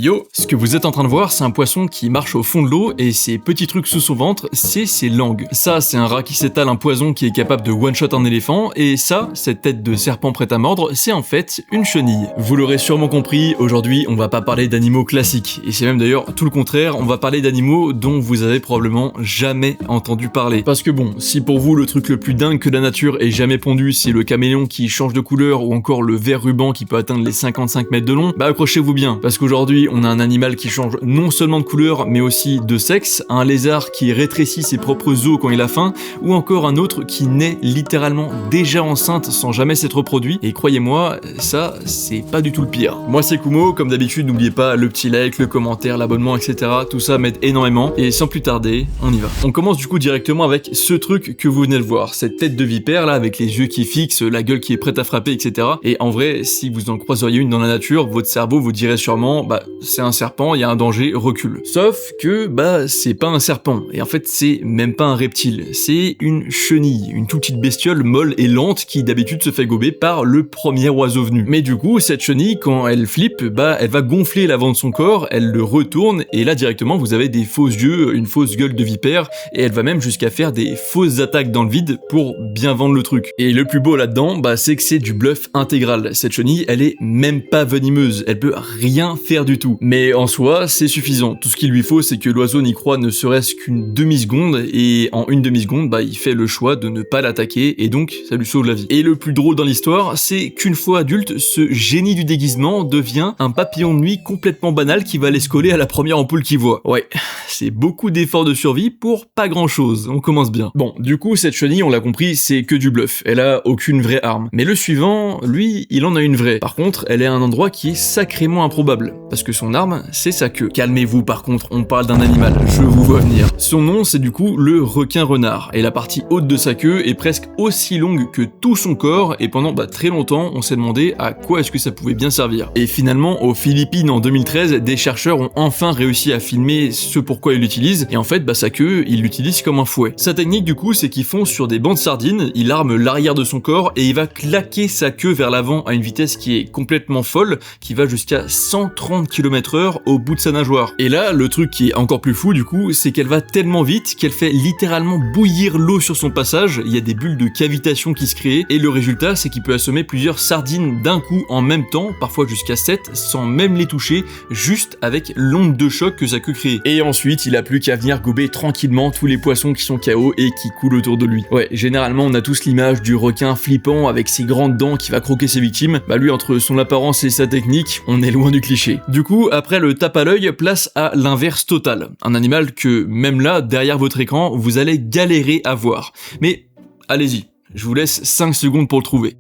Yo, ce que vous êtes en train de voir, c'est un poisson qui marche au fond de l'eau et ces petits trucs sous son ventre, c'est ses langues. Ça, c'est un rat qui s'étale un poison qui est capable de one-shot un éléphant et ça, cette tête de serpent prête à mordre, c'est en fait une chenille. Vous l'aurez sûrement compris, aujourd'hui, on va pas parler d'animaux classiques et c'est même d'ailleurs tout le contraire, on va parler d'animaux dont vous avez probablement jamais entendu parler. Parce que bon, si pour vous le truc le plus dingue que la nature ait jamais pondu, c'est le caméléon qui change de couleur ou encore le ver ruban qui peut atteindre les 55 mètres de long, bah accrochez-vous bien, parce qu'aujourd'hui, on a un animal qui change non seulement de couleur, mais aussi de sexe, un lézard qui rétrécit ses propres os quand il a faim, ou encore un autre qui naît littéralement déjà enceinte sans jamais s'être reproduit, et croyez-moi, ça, c'est pas du tout le pire. Moi c'est Kumo, comme d'habitude, n'oubliez pas le petit like, le commentaire, l'abonnement, etc. Tout ça m'aide énormément, et sans plus tarder, on y va. On commence du coup directement avec ce truc que vous venez de voir, cette tête de vipère là, avec les yeux qui fixent, la gueule qui est prête à frapper, etc. Et en vrai, si vous en croiseriez une dans la nature, votre cerveau vous dirait sûrement, bah, c'est un serpent, il y a un danger, recule. Sauf que, bah, c'est pas un serpent, et en fait, c'est même pas un reptile, c'est une chenille, une toute petite bestiole molle et lente qui d'habitude se fait gober par le premier oiseau venu. Mais du coup, cette chenille, quand elle flippe, bah, elle va gonfler l'avant de son corps, elle le retourne, et là, directement, vous avez des faux yeux, une fausse gueule de vipère, et elle va même jusqu'à faire des fausses attaques dans le vide pour bien vendre le truc. Et le plus beau là-dedans, bah, c'est que c'est du bluff intégral. Cette chenille, elle est même pas venimeuse, elle peut rien faire du tout. Mais en soi, c'est suffisant. Tout ce qu'il lui faut, c'est que l'oiseau n'y croit ne serait-ce qu'une demi-seconde, et en une demi-seconde, bah, il fait le choix de ne pas l'attaquer, et donc, ça lui sauve la vie. Et le plus drôle dans l'histoire, c'est qu'une fois adulte, ce génie du déguisement devient un papillon de nuit complètement banal qui va aller se coller à la première ampoule qu'il voit. Ouais, c'est beaucoup d'efforts de survie pour pas grand-chose, on commence bien. Bon, du coup, cette chenille, on l'a compris, c'est que du bluff. Elle a aucune vraie arme. Mais le suivant, lui, il en a une vraie. Par contre, elle est à un endroit qui est sacrément improbable, parce que son arme, c'est sa queue. Calmez-vous par contre, on parle d'un animal, je vous vois venir. Son nom, c'est du coup le requin-renard, et la partie haute de sa queue est presque aussi longue que tout son corps, et pendant très longtemps, on s'est demandé à quoi est-ce que ça pouvait bien servir. Et finalement, aux Philippines en 2013, des chercheurs ont enfin réussi à filmer ce pourquoi ils l'utilisent, et en fait, sa queue, ils l'utilisent comme un fouet. Sa technique du coup, c'est qu'ils font sur des bancs de sardines, il arme l'arrière de son corps, et il va claquer sa queue vers l'avant à une vitesse qui est complètement folle, qui va jusqu'à 130 km/h au bout de sa nageoire. Et là, le truc qui est encore plus fou du coup, c'est qu'elle va tellement vite qu'elle fait littéralement bouillir l'eau sur son passage, il y a des bulles de cavitation qui se créent, et le résultat, c'est qu'il peut assommer plusieurs sardines d'un coup en même temps, parfois jusqu'à 7, sans même les toucher, juste avec l'onde de choc que sa queue crée. Et ensuite, il a plus qu'à venir gober tranquillement tous les poissons qui sont KO et qui coulent autour de lui. Ouais, généralement, on a tous l'image du requin flippant avec ses grandes dents qui va croquer ses victimes. Bah lui, entre son apparence et sa technique, on est loin du cliché. Du coup, après le tape à l'œil, place à l'inverse total. Un animal que, même là, derrière votre écran, vous allez galérer à voir. Mais, allez-y, je vous laisse 5 secondes pour le trouver.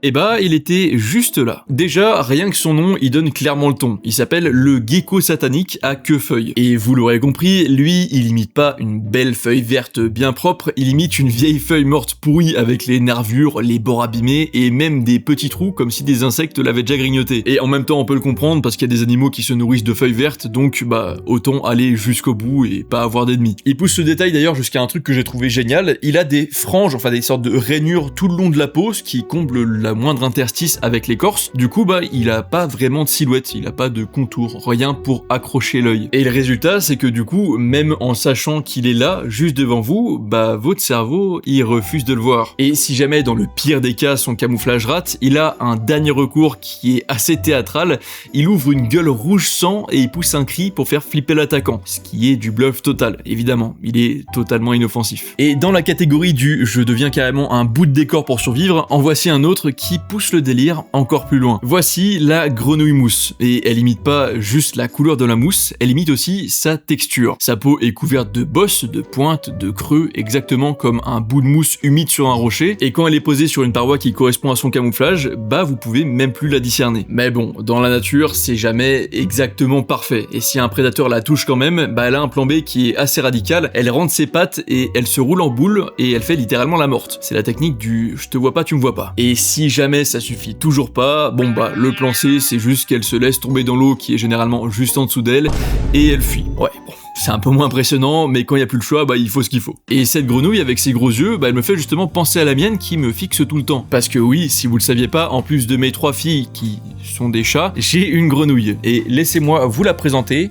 Et bah, il était juste là. Déjà, rien que son nom, il donne clairement le ton. Il s'appelle le gecko satanique à queue-feuille. Et vous l'aurez compris, lui, il imite pas une belle feuille verte bien propre, il imite une vieille feuille morte pourrie avec les nervures, les bords abîmés et même des petits trous comme si des insectes l'avaient déjà grignoté. Et en même temps, on peut le comprendre parce qu'il y a des animaux qui se nourrissent de feuilles vertes, donc autant aller jusqu'au bout et pas avoir d'ennemis. Il pousse ce détail d'ailleurs jusqu'à un truc que j'ai trouvé génial, il a des franges, enfin des sortes de rainures tout le long de la peau, ce qui comble la moindre interstice avec l'écorce. Du coup, il a pas vraiment de silhouette, il a pas de contour, rien pour accrocher l'œil. Et le résultat, c'est que du coup, même en sachant qu'il est là, juste devant vous, votre cerveau, il refuse de le voir. Et si jamais, dans le pire des cas, son camouflage rate, il a un dernier recours qui est assez théâtral, il ouvre une gueule rouge sang et il pousse un cri pour faire flipper l'attaquant, ce qui est du bluff total, évidemment, il est totalement inoffensif. Et dans la catégorie du « je deviens carrément un bout de décor pour survivre », en voici un autre qui pousse le délire encore plus loin. Voici la grenouille mousse, et elle imite pas juste la couleur de la mousse, elle imite aussi sa texture. Sa peau est couverte de bosses, de pointes, de creux, exactement comme un bout de mousse humide sur un rocher, et quand elle est posée sur une paroi qui correspond à son camouflage, vous pouvez même plus la discerner. Mais bon, dans la nature, c'est jamais exactement parfait, et si un prédateur la touche quand même, elle a un plan B qui est assez radical, elle rentre ses pattes et elle se roule en boule, et elle fait littéralement la morte. C'est la technique du « je te vois pas, tu me vois pas ». Et si jamais ça suffit toujours pas, le plan C, c'est juste qu'elle se laisse tomber dans l'eau qui est généralement juste en dessous d'elle, et elle fuit. Ouais, bon. c'est un peu moins impressionnant, mais quand il n'y a plus le choix, il faut ce qu'il faut. Et cette grenouille avec ses gros yeux, elle me fait justement penser à la mienne qui me fixe tout le temps. Parce que oui, si vous le saviez pas, en plus de mes 3 filles qui sont des chats, j'ai une grenouille. Et laissez-moi vous la présenter.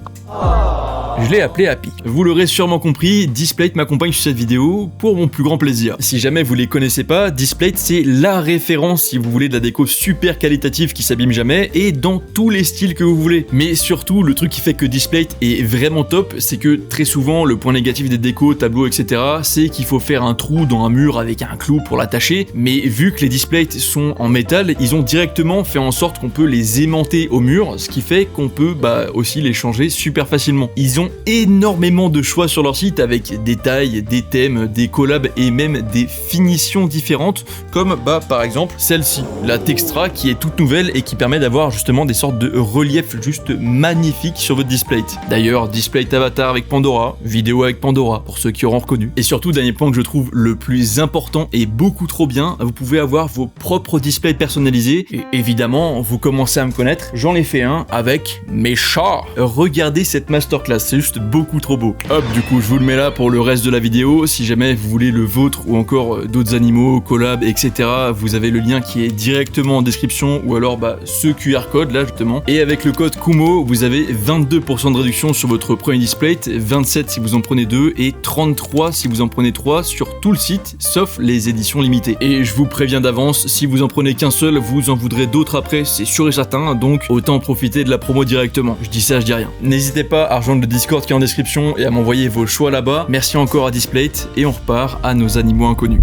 Je l'ai appelé Happy. Vous l'aurez sûrement compris, Displate m'accompagne sur cette vidéo pour mon plus grand plaisir. Si jamais vous les connaissez pas, Displate c'est la référence si vous voulez de la déco super qualitative qui s'abîme jamais et dans tous les styles que vous voulez. Mais surtout, le truc qui fait que Displate est vraiment top, c'est que très souvent, le point négatif des décos, tableaux, etc., c'est qu'il faut faire un trou dans un mur avec un clou pour l'attacher. Mais vu que les Displates sont en métal, ils ont directement fait en sorte qu'on peut les aimanter au mur, ce qui fait qu'on peut aussi les changer super facilement. Ils ont énormément de choix sur leur site avec des tailles, des thèmes, des collabs et même des finitions différentes comme par exemple celle-ci, la Textra qui est toute nouvelle et qui permet d'avoir justement des sortes de reliefs juste magnifiques sur votre Displate. D'ailleurs, Displate Avatar avec Pandora, vidéo avec Pandora pour ceux qui auront reconnu. Et surtout, dernier point que je trouve le plus important et beaucoup trop bien, vous pouvez avoir vos propres displays personnalisés et évidemment, vous commencez à me connaître, j'en ai fait un avec mes chats. Regardez cette masterclass, c'est juste beaucoup trop beau. Hop, du coup, je vous le mets là pour le reste de la vidéo. Si jamais vous voulez le vôtre ou encore d'autres animaux, collabs, etc., vous avez le lien qui est directement en description ou alors ce QR code là justement. Et avec le code KUMO, vous avez 22% de réduction sur votre premier Displate, 27 si vous en prenez 2 et 33 si vous en prenez 3 sur tout le site, sauf les éditions limitées. Et je vous préviens d'avance, si vous en prenez qu'un seul, vous en voudrez d'autres après, c'est sûr et certain, donc autant profiter de la promo directement. Je dis ça, je dis rien. N'hésitez pas à rejoindre le Discord qui est en description et à m'envoyer vos choix là-bas. Merci encore à Displate et on repart à nos animaux inconnus.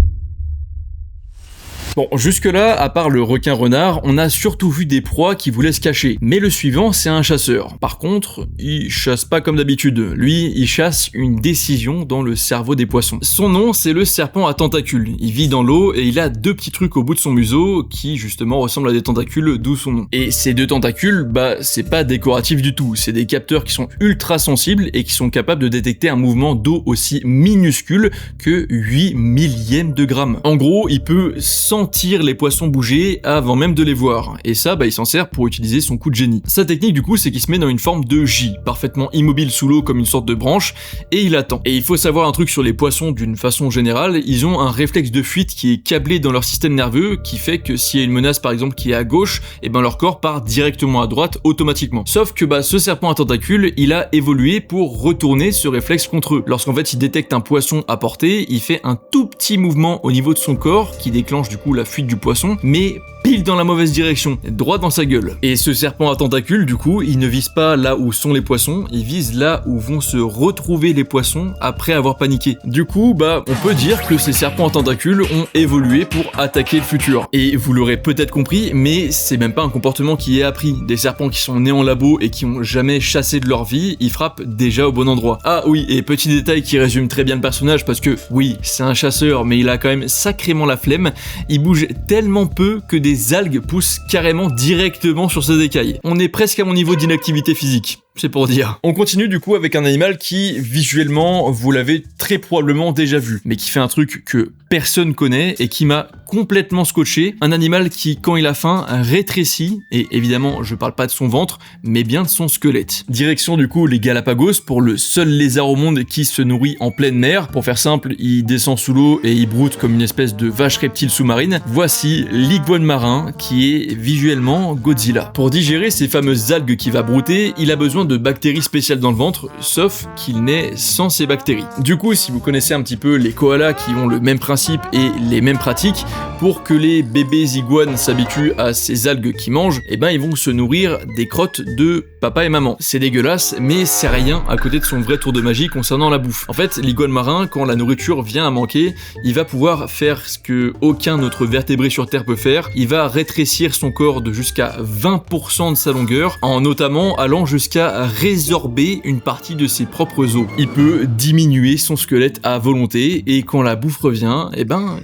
Bon, jusque-là, à part le requin-renard, on a surtout vu des proies qui voulaient se cacher. Mais le suivant, c'est un chasseur. Par contre, il chasse pas comme d'habitude. Lui, il chasse une décision dans le cerveau des poissons. Son nom, c'est le serpent à tentacules. Il vit dans l'eau et il a 2 petits trucs au bout de son museau qui, justement, ressemblent à des tentacules, d'où son nom. Et ces 2 tentacules, c'est pas décoratif du tout. C'est des capteurs qui sont ultra sensibles et qui sont capables de détecter un mouvement d'eau aussi minuscule que 8 millièmes de gramme. En gros, il peut sentir les poissons bouger avant même de les voir. Et ça, il s'en sert pour utiliser son coup de génie. Sa technique, du coup, c'est qu'il se met dans une forme de J, parfaitement immobile sous l'eau comme une sorte de branche, et il attend. Et il faut savoir un truc sur les poissons d'une façon générale, ils ont un réflexe de fuite qui est câblé dans leur système nerveux, qui fait que s'il y a une menace, par exemple, qui est à gauche, leur corps part directement à droite automatiquement. Sauf que ce serpent à tentacules, il a évolué pour retourner ce réflexe contre eux. Lorsqu'en fait il détecte un poisson à portée, il fait un tout petit mouvement au niveau de son corps, qui déclenche du coup la fuite du poisson, mais pile dans la mauvaise direction, droit dans sa gueule. Et ce serpent à tentacules, du coup, il ne vise pas là où sont les poissons, il vise là où vont se retrouver les poissons après avoir paniqué. Du coup, on peut dire que ces serpents à tentacules ont évolué pour attaquer le futur. Et vous l'aurez peut-être compris, mais c'est même pas un comportement qui est appris. Des serpents qui sont nés en labo et qui ont jamais chassé de leur vie, ils frappent déjà au bon endroit. Ah oui, et petit détail qui résume très bien le personnage, parce que oui, c'est un chasseur, mais il a quand même sacrément la flemme, il bouge tellement peu que des algues poussent carrément directement sur ses écailles. On est presque à mon niveau d'inactivité physique. C'est pour dire. On continue du coup avec un animal qui, visuellement, vous l'avez très probablement déjà vu, mais qui fait un truc que personne connaît et qui m'a complètement scotché. Un animal qui, quand il a faim, rétrécit, et évidemment, je parle pas de son ventre, mais bien de son squelette. Direction du coup les Galapagos pour le seul lézard au monde qui se nourrit en pleine mer. Pour faire simple, il descend sous l'eau et il broute comme une espèce de vache reptile sous-marine. Voici l'iguane marin qui est visuellement Godzilla. Pour digérer ces fameuses algues qu'il va brouter, il a besoin de bactéries spéciales dans le ventre, sauf qu'il naît sans ces bactéries. Du coup, si vous connaissez un petit peu les koalas qui ont le même principe et les mêmes pratiques, pour que les bébés iguanes s'habituent à ces algues qu'ils mangent, ils vont se nourrir des crottes de papa et maman. C'est dégueulasse, mais c'est rien à côté de son vrai tour de magie concernant la bouffe. En fait, l'iguane marin, quand la nourriture vient à manquer, il va pouvoir faire ce que aucun autre vertébré sur Terre peut faire, il va rétrécir son corps de jusqu'à 20% de sa longueur, en notamment allant jusqu'à résorber une partie de ses propres os. Il peut diminuer son squelette à volonté, et quand la bouffe revient,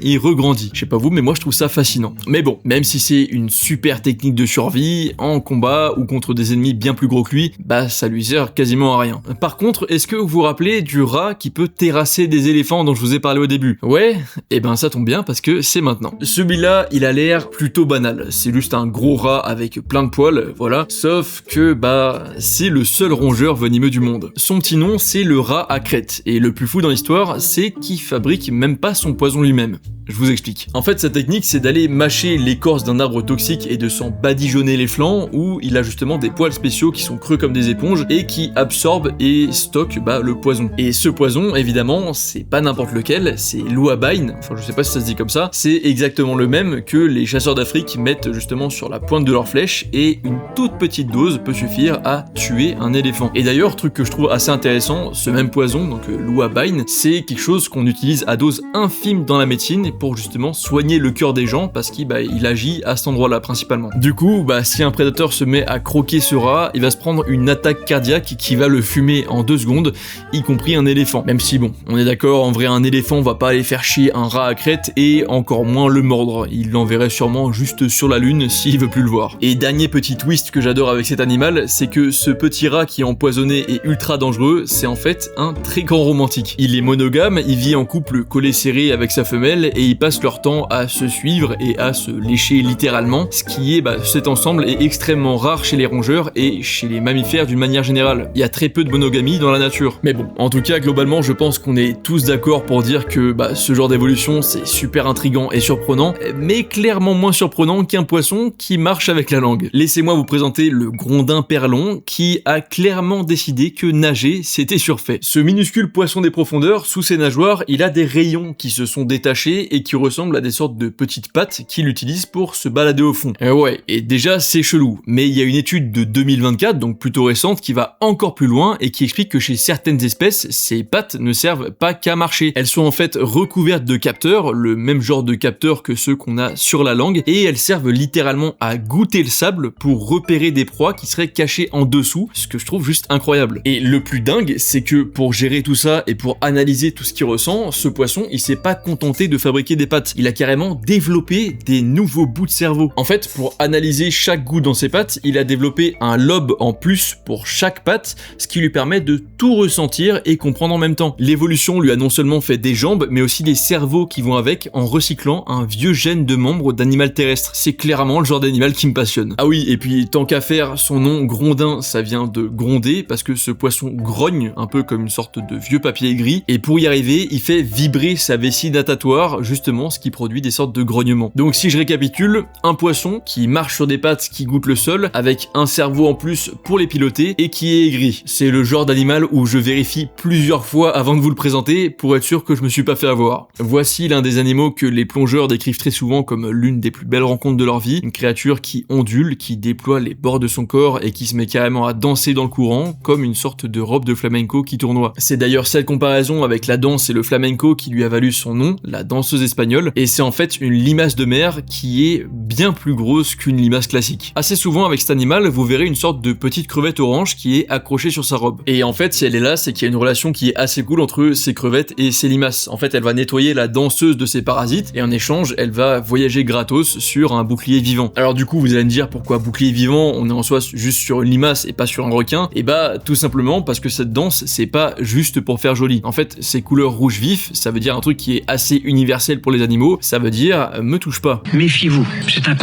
il regrandit. Je sais pas vous, mais moi je trouve ça fascinant. Mais bon, même si c'est une super technique de survie, en combat ou contre des ennemis bien plus gros que lui, bah ça lui sert quasiment à rien. Par contre, est-ce que vous vous rappelez du rat qui peut terrasser des éléphants dont je vous ai parlé au début? Ouais, et ben ça tombe bien parce que c'est maintenant. Celui-là, il a l'air plutôt banal, c'est juste un gros rat avec plein de poils, voilà. Sauf que, bah, c'est le seul rongeur venimeux du monde. Son petit nom, c'est le rat à crête, et le plus fou dans l'histoire, c'est qu'il fabrique même pas son poison lui-même. Je vous explique. En fait, sa technique, c'est d'aller mâcher l'écorce d'un arbre toxique et de s'en badigeonner les flancs, où il a justement des poils spéciaux qui sont creux comme des éponges et qui absorbent et stockent le poison. Et ce poison, évidemment, c'est pas n'importe lequel, c'est l'ouabaïne, enfin je sais pas si ça se dit comme ça, c'est exactement le même que les chasseurs d'Afrique mettent justement sur la pointe de leur flèche, et une toute petite dose peut suffire à tuer un éléphant. Et d'ailleurs, truc que je trouve assez intéressant, ce même poison, donc l'ouabaïne, c'est quelque chose qu'on utilise à dose infime dans la médecine pour justement soigner le cœur des gens, parce qu'il agit à cet endroit-là principalement. Du coup, si un prédateur se met à croquer ce rat, il va se prendre une attaque cardiaque qui va le fumer en 2 secondes, y compris un éléphant. Même si bon, on est d'accord, en vrai un éléphant va pas aller faire chier un rat à crête, et encore moins le mordre. Il l'enverrait sûrement juste sur la lune s'il veut plus le voir. Et dernier petit twist que j'adore avec cet animal, c'est que ce petit rat qui est empoisonné et ultra dangereux, c'est en fait un très grand romantique. Il est monogame, il vit en couple collé serré avec sa femelle, et ils passent leur temps à se suivre et à se lécher littéralement, ce qui est, cet ensemble est extrêmement rare chez les rongeurs et chez les mammifères d'une manière générale. Il y a très peu de monogamie dans la nature. Mais bon, en tout cas, globalement, je pense qu'on est tous d'accord pour dire que ce genre d'évolution, c'est super intriguant et surprenant, mais clairement moins surprenant qu'un poisson qui marche avec la langue. Laissez-moi vous présenter le grondin perlon, qui a clairement décidé que nager, c'était surfait. Ce minuscule poisson des profondeurs, sous ses nageoires, il a des rayons qui se sont détachés et qui ressemblent à des sortes de petites pattes qu'il utilise pour se balader au fond. Ouais, et déjà c'est chelou, mais il y a une étude de 2024, donc plutôt récente, qui va encore plus loin et qui explique que chez certaines espèces, ces pattes ne servent pas qu'à marcher. Elles sont en fait recouvertes de capteurs, le même genre de capteurs que ceux qu'on a sur la langue, et elles servent littéralement à goûter le sable pour repérer des proies qui seraient cachées en dessous, ce que je trouve juste incroyable. Et le plus dingue, c'est que pour gérer tout ça et pour analyser tout ce qu'il ressent, ce poisson, il s'est pas contenté de fabriquer des pattes. Il a carrément développé des nouveaux bouts de cerveau. En fait, pour analyser chaque goût dans ses pattes, il a développé un lobe en plus pour chaque patte, ce qui lui permet de tout ressentir et comprendre en même temps. L'évolution lui a non seulement fait des jambes, mais aussi des cerveaux qui vont avec, en recyclant un vieux gène de membre d'animal terrestre. C'est clairement le genre d'animal qui me passionne. Ah oui, et puis tant qu'à faire, son nom grondin, ça vient de gronder, parce que ce poisson grogne, un peu comme une sorte de vieux papier gris, et pour y arriver, il fait vibrer sa vessie natatoire, justement ce qui produit des sortes de grognements. Donc si je récapitule, un poisson qui marche sur des pattes qui goûtent le sol, avec un cerveau en plus pour les piloter, et qui est aigri. C'est le genre d'animal où je vérifie plusieurs fois avant de vous le présenter, pour être sûr que je me suis pas fait avoir. Voici l'un des animaux que les plongeurs décrivent très souvent comme l'une des plus belles rencontres de leur vie, une créature qui ondule, qui déploie les bords de son corps et qui se met carrément à danser dans le courant, comme une sorte de robe de flamenco qui tournoie. C'est d'ailleurs cette comparaison avec la danse et le flamenco qui lui a valu son nom, la danseuse espagnole, et c'est en fait une limace de mer qui est bien plus grosse qu'une limace classique. Assez souvent avec cet animal, vous verrez une sorte de petite crevette orange qui est accrochée sur sa robe. Et en fait, si elle est là, c'est qu'il y a une relation qui est assez cool entre ces crevettes et ces limaces. En fait, elle va nettoyer la danseuse de ses parasites, et en échange, elle va voyager gratos sur un bouclier vivant. Alors du coup, vous allez me dire pourquoi bouclier vivant, on est en soi juste sur une limace et pas sur un requin? Et tout simplement parce que cette danse, c'est pas juste pour faire joli. En fait, ces couleurs rouge vif, ça veut dire un truc qui est assez universel pour les animaux, ça veut dire me touche pas. Méfiez-vous, c'est un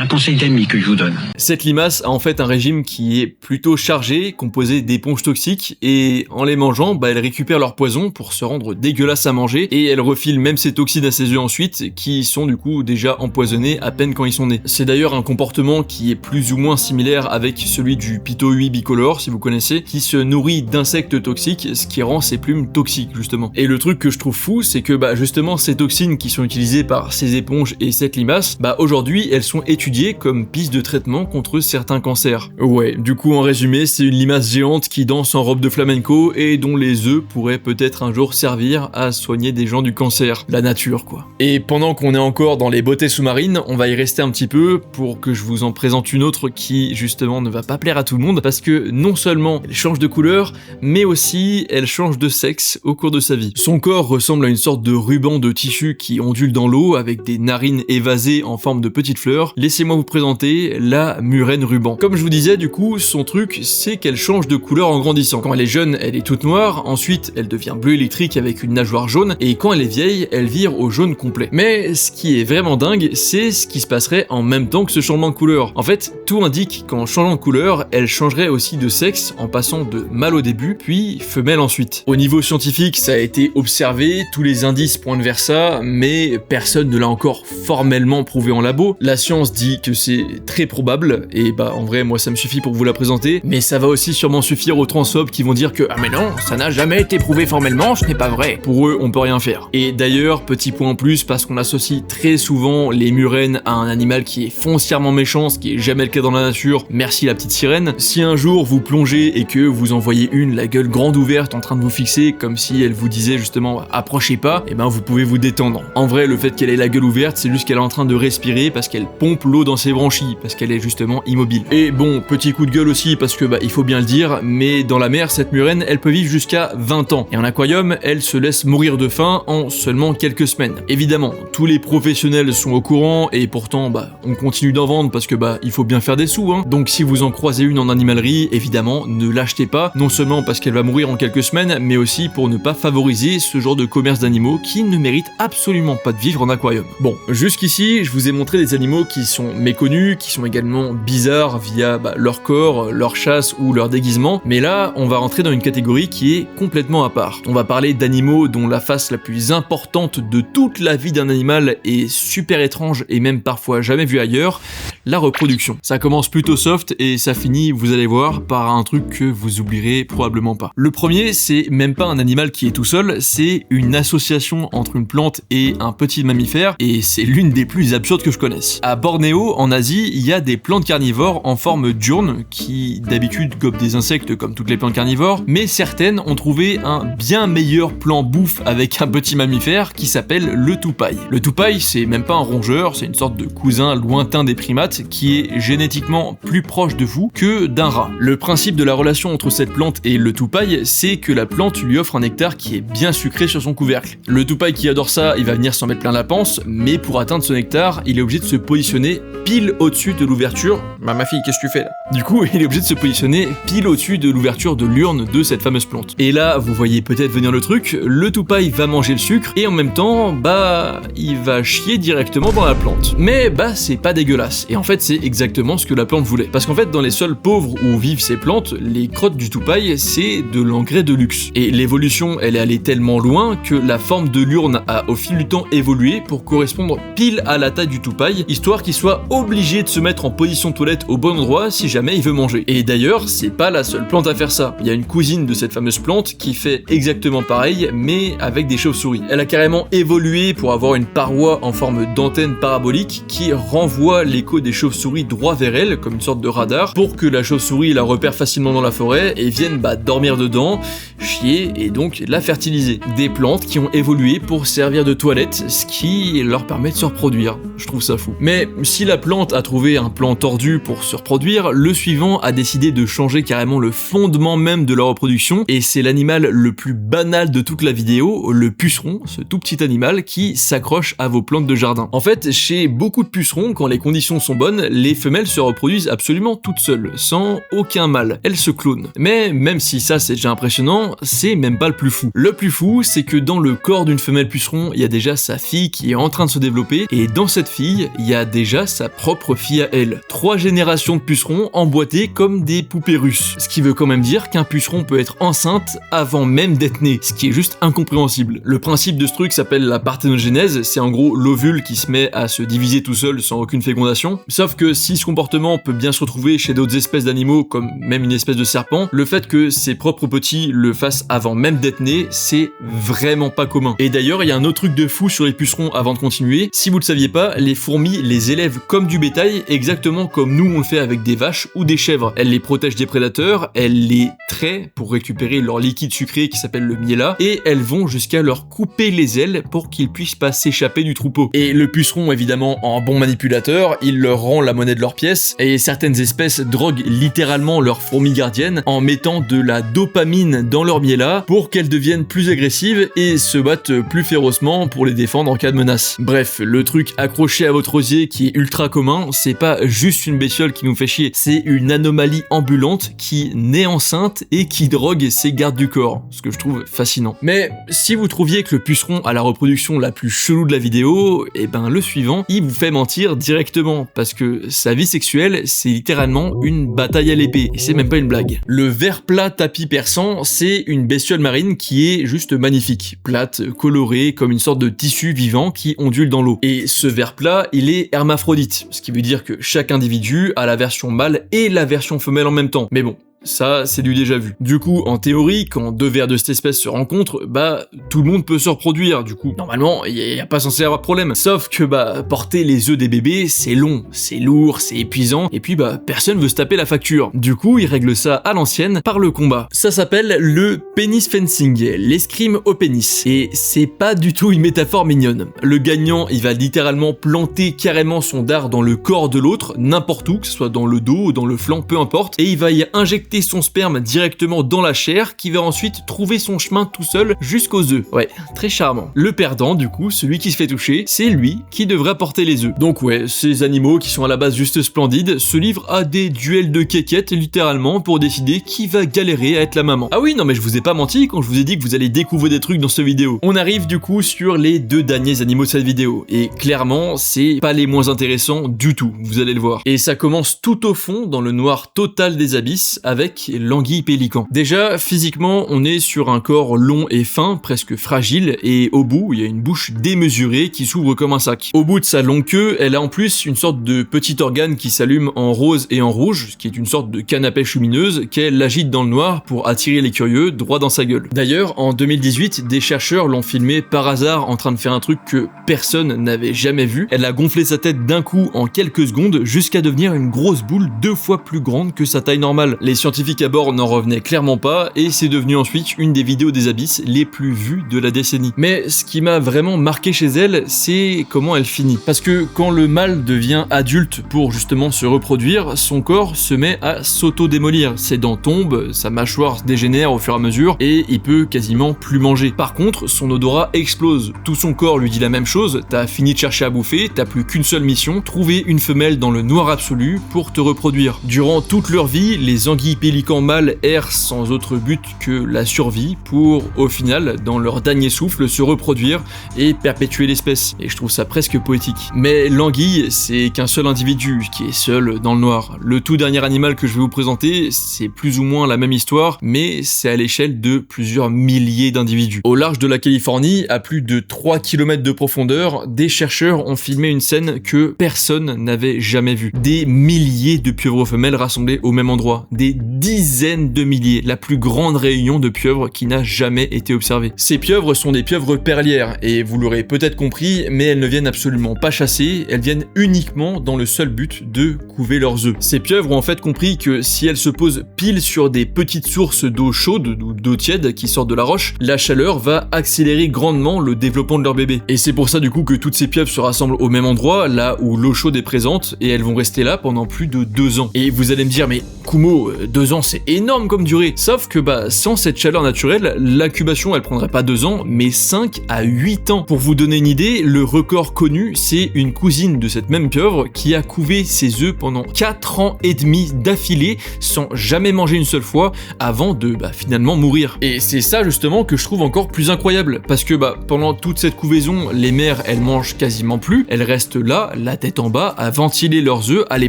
conseil d'ami que je vous donne. Cette limace a en fait un régime qui est plutôt chargé, composé d'éponges toxiques, et en les mangeant, elle récupère leur poison pour se rendre dégueulasse à manger, et elle refile même ses toxines à ses œufs ensuite, qui sont du coup déjà empoisonnés à peine quand ils sont nés. C'est d'ailleurs un comportement qui est plus ou moins similaire avec celui du pitohui bicolore, si vous connaissez, qui se nourrit d'insectes toxiques, ce qui rend ses plumes toxiques justement. Et le truc que je trouve fou, c'est que justement ces toxines qui sont utilisées par ces éponges et cette limace, aujourd'hui elles sont étudiées comme piste de traitement contre certains cancers. Ouais, du coup en résumé, c'est une limace géante qui danse en robe de flamenco et dont les œufs pourraient peut-être un jour servir à soigner des gens du cancer. La nature quoi. Et pendant qu'on est encore dans les beautés sous-marines, on va y rester un petit peu pour que je vous en présente une autre qui justement ne va pas plaire à tout le monde, parce que non seulement elle change de couleur, mais aussi elle change de sexe au cours de sa vie. Son corps ressemble à une sorte de ruban de tissu dessus qui ondule dans l'eau avec des narines évasées en forme de petites fleurs, laissez-moi vous présenter la murène ruban. Comme je vous disais, du coup, son truc, c'est qu'elle change de couleur en grandissant. Quand elle est jeune, elle est toute noire, ensuite elle devient bleu électrique avec une nageoire jaune, et quand elle est vieille, elle vire au jaune complet. Mais ce qui est vraiment dingue, c'est ce qui se passerait en même temps que ce changement de couleur. En fait, tout indique qu'en changeant de couleur, elle changerait aussi de sexe en passant de mâle au début, puis femelle ensuite. Au niveau scientifique, ça a été observé, tous les indices pointent vers ça, mais personne ne l'a encore formellement prouvé en labo. La science dit que c'est très probable, et bah en vrai, moi ça me suffit pour vous la présenter, mais ça va aussi sûrement suffire aux transphobes qui vont dire que ah mais non, ça n'a jamais été prouvé formellement, ce n'est pas vrai. Pour eux, on peut rien faire. Et d'ailleurs, petit point en plus, parce qu'on associe très souvent les murènes à un animal qui est foncièrement méchant, ce qui est jamais le cas dans la nature, merci la petite sirène. Si un jour vous plongez et que vous en voyez une la gueule grande ouverte en train de vous fixer, comme si elle vous disait justement approchez pas, et ben vous pouvez vous détendre. En vrai, le fait qu'elle ait la gueule ouverte, c'est juste qu'elle est en train de respirer parce qu'elle pompe l'eau dans ses branchies, parce qu'elle est justement immobile. Et bon, petit coup de gueule aussi, parce que bah il faut bien le dire, mais dans la mer, cette murène, elle peut vivre jusqu'à 20 ans. Et en aquarium, elle se laisse mourir de faim en seulement quelques semaines. Évidemment, tous les professionnels sont au courant, et pourtant, bah, on continue d'en vendre parce que bah, il faut bien faire des sous, hein. Donc si vous en croisez une en animalerie, évidemment, ne l'achetez pas, non seulement parce qu'elle va mourir en quelques semaines, mais aussi pour ne pas favoriser ce genre de commerce d'animaux qui ne mérite absolument pas de vivre en aquarium. Bon, jusqu'ici, je vous ai montré des animaux qui sont méconnus, qui sont également bizarres via leur corps, leur chasse ou leur déguisement, mais là, on va rentrer dans une catégorie qui est complètement à part. On va parler d'animaux dont la face la plus importante de toute la vie d'un animal est super étrange et même parfois jamais vue ailleurs, la reproduction. Ça commence plutôt soft et ça finit, vous allez voir, par un truc que vous oublierez probablement pas. Le premier, c'est même pas un animal qui est tout seul, c'est une association entre une plante et un petit mammifère, et c'est l'une des plus absurdes que je connaisse. À Bornéo, en Asie, il y a des plantes carnivores en forme d'urne qui d'habitude gobent des insectes comme toutes les plantes carnivores, mais certaines ont trouvé un bien meilleur plan bouffe avec un petit mammifère qui s'appelle le toupaille. Le toupaille, c'est même pas un rongeur, c'est une sorte de cousin lointain des primates qui est génétiquement plus proche de vous que d'un rat. Le principe de la relation entre cette plante et le toupaille, c'est que la plante lui offre un nectar qui est bien sucré sur son couvercle. Le toupaille qui adore ça, il va venir s'en mettre plein la panse, mais pour atteindre ce nectar, il est obligé de se positionner pile au-dessus de l'ouverture. Bah ma fille, qu'est-ce que tu fais là? Du coup, il est obligé de se positionner pile au-dessus de l'ouverture de l'urne de cette fameuse plante. Et là, vous voyez peut-être venir le truc, le toupaille va manger le sucre et en même temps, bah, il va chier directement dans la plante. Mais bah, c'est pas dégueulasse. Et en fait, c'est exactement ce que la plante voulait. Parce qu'en fait, dans les sols pauvres où vivent ces plantes, les crottes du toupaille, c'est de l'engrais de luxe. Et l'évolution, elle est allée tellement loin que la forme de l'urne a au fil du temps évolué pour correspondre pile à la taille du toupaille, histoire qu'il soit obligé de se mettre en position toilette au bon endroit si jamais il veut manger. Et d'ailleurs, c'est pas la seule plante à faire ça. Il y a une cousine de cette fameuse plante qui fait exactement pareil, mais avec des chauves-souris. Elle a carrément évolué pour avoir une paroi en forme d'antenne parabolique qui renvoie l'écho des chauves-souris droit vers elle, comme une sorte de radar, pour que la chauve-souris la repère facilement dans la forêt et vienne dormir dedans, chier et donc la fertiliser. Des plantes qui ont évolué pour servir de toilette, ce qui leur permet de se reproduire. Je trouve ça fou. Mais si la plante a trouvé un plan tordu pour se reproduire, le suivant a décidé de changer carrément le fondement même de la reproduction, et c'est l'animal le plus banal de toute la vidéo, le puceron, ce tout petit animal qui s'accroche à vos plantes de jardin. En fait, chez beaucoup de pucerons, quand les conditions sont bonnes, les femelles se reproduisent absolument toutes seules, sans aucun mâle. Elles se clonent. Mais même si ça c'est déjà impressionnant, c'est même pas le plus fou. Le plus fou, c'est que dans le corps d'une femelle puceron, il y a déjà sa fille qui est en train de se développer, et dans cette fille, il y a déjà sa propre fille à elle. 3 générations de pucerons emboîtés comme des poupées russes. Ce qui veut quand même dire qu'un puceron peut être enceinte avant même d'être né, ce qui est juste incompréhensible. Le principe de ce truc s'appelle la parthénogenèse, c'est en gros l'ovule qui se met à se diviser tout seul sans aucune fécondation. Sauf que si ce comportement peut bien se retrouver chez d'autres espèces d'animaux, comme même une espèce de serpent, le fait que ses propres petits le fassent avant même d'être nés, c'est vraiment pas commun. Et d'ailleurs, il y a un autre truc de fou sur les pucerons avant de continuer. Si vous le saviez pas, les fourmis les élèvent comme du bétail, exactement comme nous on le fait avec des vaches ou des chèvres. Elles les protègent des prédateurs, elles les traient pour récupérer leur liquide sucré qui s'appelle le miella, et elles vont jusqu'à leur couper les ailes pour qu'ils puissent pas s'échapper du troupeau. Et le puceron, évidemment, en bon manipulateur, il leur rend la monnaie de leur pièce, et certaines espèces droguent littéralement leurs fourmis gardiennes en mettant de la dopamine dans leur miella pour qu'elles deviennent plus agressives et se battent plus férocement justement pour les défendre en cas de menace. Bref, le truc accroché à votre osier qui est ultra commun, c'est pas juste une bestiole qui nous fait chier, c'est une anomalie ambulante qui naît enceinte et qui drogue ses gardes du corps, ce que je trouve fascinant. Mais si vous trouviez que le puceron a la reproduction la plus chelou de la vidéo, et ben le suivant, il vous fait mentir directement, parce que sa vie sexuelle, c'est littéralement une bataille à l'épée, et c'est même pas une blague. Le ver plat tapis persan, c'est une bestiole marine qui est juste magnifique, plate, colorée, comme une sorte de tissu vivant qui ondule dans l'eau. Et ce ver plat, il est hermaphrodite, ce qui veut dire que chaque individu a la version mâle et la version femelle en même temps. Mais bon, ça, c'est du déjà vu. Du coup, en théorie, quand deux vers de cette espèce se rencontrent, bah, tout le monde peut se reproduire. Du coup, normalement, il y a pas censé avoir de problème. Sauf que, bah, porter les œufs des bébés, c'est long, c'est lourd, c'est épuisant, et puis, bah, personne veut se taper la facture. Du coup, ils règlent ça à l'ancienne par le combat. Ça s'appelle le penis fencing, l'escrime au pénis. Et c'est pas du tout une métaphore mignonne. Le gagnant, il va littéralement planter carrément son dard dans le corps de l'autre, n'importe où, que ce soit dans le dos ou dans le flanc, peu importe, et il va y injecter son sperme directement dans la chair qui va ensuite trouver son chemin tout seul jusqu'aux œufs. Ouais, très charmant. Le perdant, du coup, celui qui se fait toucher, c'est lui qui devrait porter les œufs. Donc ouais, ces animaux qui sont à la base juste splendides se livrent à des duels de quéquettes littéralement pour décider qui va galérer à être la maman. Ah oui, non mais je vous ai pas menti quand je vous ai dit que vous allez découvrir des trucs dans cette vidéo. On arrive du coup sur les deux derniers animaux de cette vidéo et clairement, c'est pas les moins intéressants du tout, vous allez le voir. Et ça commence tout au fond dans le noir total des abysses avec l'anguille pélican. Déjà, physiquement, on est sur un corps long et fin, presque fragile, et au bout, il y a une bouche démesurée qui s'ouvre comme un sac. Au bout de sa longue queue, elle a en plus une sorte de petit organe qui s'allume en rose et en rouge, ce qui est une sorte de canne à pêche lumineuse qu'elle agite dans le noir pour attirer les curieux droit dans sa gueule. D'ailleurs, en 2018, des chercheurs l'ont filmé par hasard en train de faire un truc que personne n'avait jamais vu. Elle a gonflé sa tête d'un coup en quelques secondes jusqu'à devenir une grosse boule 2 fois plus grande que sa taille normale. Les scientifiques à bord n'en revenaient clairement pas et c'est devenu ensuite une des vidéos des abysses les plus vues de la décennie. Mais ce qui m'a vraiment marqué chez elle, c'est comment elle finit. Parce que quand le mâle devient adulte pour justement se reproduire, son corps se met à s'auto-démolir. Ses dents tombent, sa mâchoire dégénère au fur et à mesure et il peut quasiment plus manger. Par contre, son odorat explose. Tout son corps lui dit la même chose, t'as fini de chercher à bouffer, t'as plus qu'une seule mission, trouver une femelle dans le noir absolu pour te reproduire. Durant toute leur vie, les anguilles pélicans mâles errent sans autre but que la survie pour, au final, dans leur dernier souffle, se reproduire et perpétuer l'espèce. Et je trouve ça presque poétique. Mais l'anguille, c'est qu'un seul individu qui est seul dans le noir. Le tout dernier animal que je vais vous présenter, c'est plus ou moins la même histoire, mais c'est à l'échelle de plusieurs milliers d'individus. Au large de la Californie, à plus de 3 km de profondeur, des chercheurs ont filmé une scène que personne n'avait jamais vue. Des milliers de pieuvres femelles rassemblées au même endroit. Des dizaines de milliers, la plus grande réunion de pieuvres qui n'a jamais été observée. Ces pieuvres sont des pieuvres perlières, et vous l'aurez peut-être compris, mais elles ne viennent absolument pas chasser, elles viennent uniquement dans le seul but de couver leurs œufs. Ces pieuvres ont en fait compris que si elles se posent pile sur des petites sources d'eau chaude ou d'eau tiède qui sortent de la roche, la chaleur va accélérer grandement le développement de leur bébé. Et c'est pour ça du coup que toutes ces pieuvres se rassemblent au même endroit, là où l'eau chaude est présente, et elles vont rester là pendant plus de 2 ans. Et vous allez me dire, mais Kumo, 2 ans c'est énorme comme durée. Sauf que sans cette chaleur naturelle, l'incubation elle prendrait pas 2 ans, mais 5 à 8 ans. Pour vous donner une idée, le record connu, c'est une cousine de cette même pieuvre qui a couvé ses œufs pendant 4 ans et demi d'affilée, sans jamais manger une seule fois, avant de finalement mourir. Et c'est ça justement que je trouve encore plus incroyable, parce que pendant toute cette couvaison, les mères elles mangent quasiment plus, elles restent là, la tête en bas, à ventiler leurs œufs, à les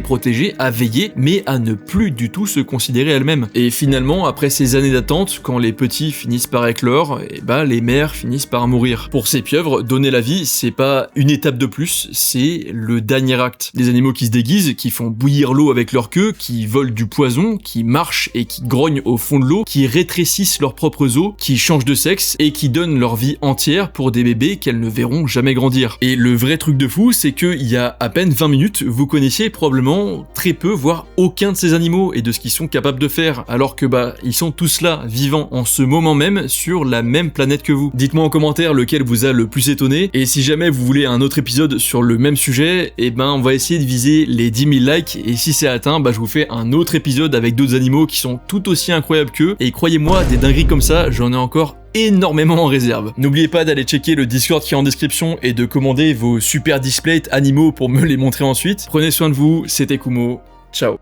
protéger, à veiller, mais à ne plus du tout se considérer elles-mêmes. Et finalement, après ces années d'attente, quand les petits finissent par éclore, les mères finissent par mourir. Pour ces pieuvres, donner la vie, c'est pas une étape de plus, c'est le dernier acte. Des animaux qui se déguisent, qui font bouillir l'eau avec leur queue, qui volent du poison, qui marchent et qui grognent au fond de l'eau, qui rétrécissent leurs propres os, qui changent de sexe et qui donnent leur vie entière pour des bébés qu'elles ne verront jamais grandir. Et le vrai truc de fou, c'est qu'il y a à peine 20 minutes, vous connaissiez probablement très peu, voire aucun de ces animaux et de ce qu'ils sont capables de faire, alors que ils sont tous là, vivants en ce moment même, sur la même planète que vous. Dites-moi en commentaire lequel vous a le plus étonné, et si jamais vous voulez un autre épisode sur le même sujet, on va essayer de viser les 10 000 likes, et si c'est atteint, je vous fais un autre épisode avec d'autres animaux qui sont tout aussi incroyables qu'eux, et croyez-moi, des dingueries comme ça, j'en ai encore énormément en réserve. N'oubliez pas d'aller checker le Discord qui est en description et de commander vos super displays animaux pour me les montrer ensuite. Prenez soin de vous, c'était Kumo, ciao.